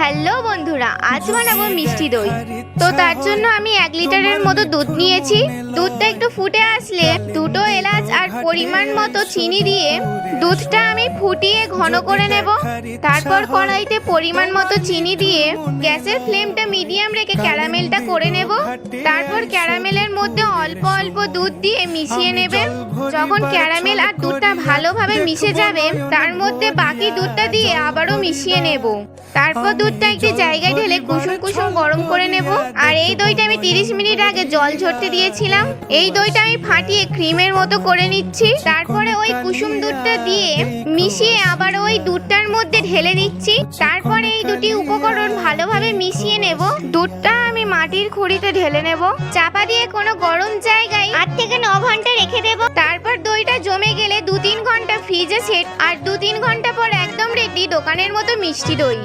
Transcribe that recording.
Hello বন্ধুরা, আজ বানাবো মিষ্টি দই। তো তার জন্য আমি 1 লিটারের মতো দুধ নিয়েছি। দুধটা একটু ফুটে আসলে 2টো এলাচ আর পরিমাণ মতো চিনি দিয়ে দুধটা আমি ফুটিয়ে ঘন করে নেব। তারপর কড়াইতে পরিমাণ মতো চিনি দিয়ে গ্যাসের ফ্লেমটা মিডিয়াম রেখে ক্যারামেলটা করে নেব। তারপর ক্যারামেলের মধ্যে অল্প অল্প দুধ দিয়ে মিশিয়ে নেবে। যখন ক্যারামেল আর দুধটা ভালোভাবে মিশে যাবে, তার মধ্যে বাকি দুধটা দিয়ে আবারও মিশিয়ে নেব। তারপর দুধটা একটি জায়গায় ঢেলে কুসুম কুসুম গরম করে নেব। আর এই দইটা আমি 30 মিনিট আগে জল ঝরতে দিয়েছিলাম। এই দইটা আমি ফাটিয়ে ক্রিমের মতো করে নিচ্ছি। তারপরে ওই কুসুম দুধটা দিয়ে মিশিয়ে আবার ওই দুধটার মধ্যে ঢেলে দিচ্ছি। তারপরে এই দুটি উপকরণ ভালোভাবে মিশিয়ে নেব। দুধটা আমি মাটির খুঁড়িতে ঢেলে নেব। চাপা দিয়ে কোনো গরম জায়গায় 8 থেকে 9 ঘন্টা রেখে দেব। তারপর দইটা জমে গেলে 2-3 ঘন্টা ফ্রিজে সেট, আর 2-3 ঘন্টা পর একদম রেডি দোকানের মতো মিষ্টি দই।